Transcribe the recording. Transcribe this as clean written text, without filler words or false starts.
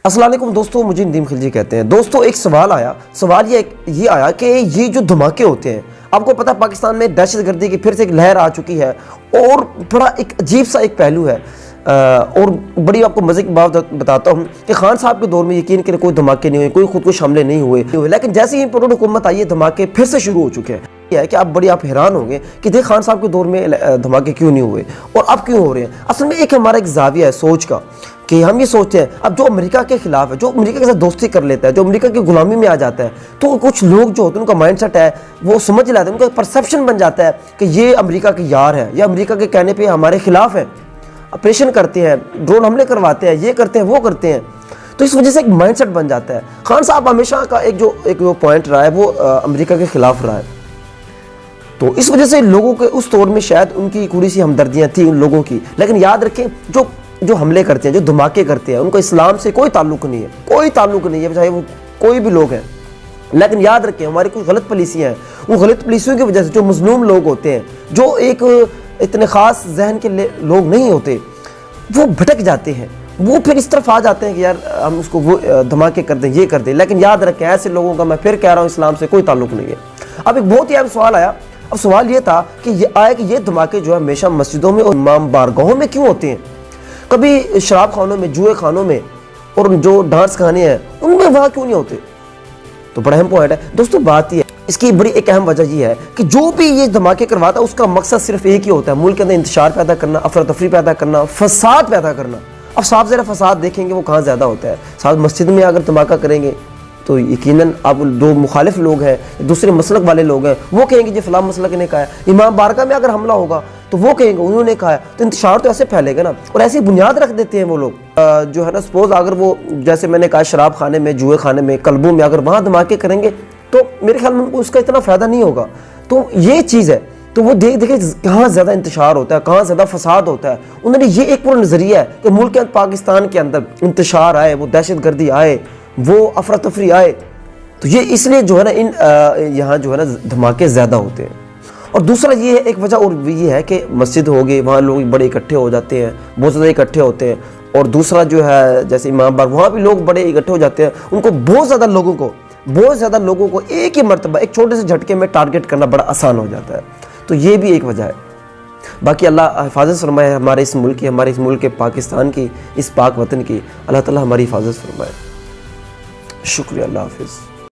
अस्सलाम वालेकुम दोस्तों, मुझे नदीम खिलजी कहते हैं। दोस्तों एक सवाल ये आया कि ये जो धमाके होते हैं, आपको पता है पाकिस्तान में दहशतगर्दी की फिर से एक लहर आ चुकी है और बड़ा एक अजीब सा एक पहलू है। और बड़ी आपको मज़े की बात बताता हूँ कि खान साहब के दौर में यकीन करें कोई धमाके नहीं हुए, कोई खुदकुश हमले नहीं हुए, लेकिन जैसे ही पुरानी हुकूमत आई है धमाके फिर से शुरू हो चुके हैं। यह है कि आप हैरान होंगे कि देख खान साहब के दौर में धमाके क्यों नहीं हुए और अब क्यों हो रहे हैं। असल में एक हमारा एक जाविया है सोच का कि हम ये सोचते हैं अब जो अमेरिका के खिलाफ है, जो अमेरिका के साथ दोस्ती कर लेता है, जो अमेरिका की गुलामी में आ जाता है, तो कुछ लोग जो होते हैं उनका माइंडसेट है वो समझ लाते हैं, उनका परसेप्शन बन जाता है कि ये अमेरिका के यार है या अमेरिका के कहने पर हमारे खिलाफ है, ऑपरेशन करते हैं, ड्रोन हमले करवाते हैं, ये करते हैं वो करते हैं। तो इस वजह से एक माइंडसेट बन जाता है। खान साहब हमेशा का एक जो पॉइंट रहा है वो अमेरिका के खिलाफ रहा है। तो इस वजह से लोगों के उस दौर में शायद उनकी थोड़ी सी हमदर्दियाँ थी उन लोगों की। लेकिन याद रखें जो हमले करते हैं, जो धमाके करते हैं, उनका इस्लाम से कोई ताल्लुक नहीं है, कोई ताल्लुक नहीं है, चाहे वो कोई भी लोग हैं। लेकिन याद रखें हमारी कुछ गलत पॉलिसियाँ हैं, उन गलत पॉलिसियों की वजह से जो मजलूम लोग होते हैं, जो एक इतने ख़ास जहन के लोग नहीं होते, वो भटक जाते हैं, वो फिर इस तरफ आ जाते हैं कि यार हम उसको वो धमाके कर दें, ये कर दें। लेकिन याद रखें ऐसे लोगों का मैं फिर कह रहा हूँ इस्लाम से कोई ताल्लुक नहीं है। अब एक बहुत ही अहम सवाल आया। अब सवाल ये था कि ये धमाके जो है हमेशा मस्जिदों में और इमाम बारगाहों में क्यों होते हैं, कभी शराब खानों में, जुए खानों में और जो डांस खाने हैं उनमें वहाँ क्यों नहीं होते। तो बड़ा अहम पॉइंट है दोस्तों। बात यह है, इसकी बड़ी एक अहम वजह यह है कि जो भी ये धमाके करवाता है उसका मकसद सिर्फ एक ही होता है, मुल्क के अंदर इंतशार पैदा करना, अफरा तफरी पैदा करना, फसाद पैदा करना। अब साफ ज़रा फसाद देखेंगे वो कहाँ ज़्यादा होता है। साथ मस्जिद में अगर धमाका करेंगे तो यकीनन अब जो मुखालिफ लोग हैं, दूसरे मसलक वाले लोग हैं, वो कहेंगे जी फलां मसलक ने कहा है। इमाम बारगाह में अगर हमला होगा तो वो कहेंगे उन्होंने कहा है। तो इंतशार तो ऐसे फैलेगा ना, और ऐसी बुनियाद रख देते हैं वो लोग। जो है ना, सपोज अगर वो जैसे मैंने कहा शराब खाने में, जुए खाने में, क्लबों में अगर वहाँ धमाके करेंगे तो मेरे ख्याल में उनको उसका इतना फ़ायदा नहीं होगा। तो ये चीज़ है। तो वो देखे कहाँ ज़्यादा इंतशार होता है, कहाँ ज़्यादा फसाद होता है। उन्होंने ये एक पूरा नज़रिया है कि मुल्क पाकिस्तान के अंदर इंतशार आए, वो दहशतगर्दी आए, वो अफरा तफरी आए। तो ये इसलिए जो है ना यहाँ जो है ना धमाके ज़्यादा होते हैं। और दूसरा ये है एक वजह, और ये है कि मस्जिद हो गई, वहाँ लोग बड़े इकट्ठे हो जाते हैं, बहुत ज़्यादा इकट्ठे होते हैं। और दूसरा जो है जैसे इमाम बाग, वहाँ भी लोग बड़े इकट्ठे हो जाते हैं। उनको बहुत ज़्यादा लोगों को एक ही मरतबा एक छोटे से झटके में टारगेट करना बड़ा आसान हो जाता है। तो ये भी एक वजह है। बाकी अल्लाह हिफाजत फरमाए हमारे इस मुल्क की, हमारे इस मुल्क के पाकिस्तान की, इस पाक वतन की। अल्लाह ताला हमारी हिफाजत फरमाए। शुक्रिया, अल्लाह हाफिज़।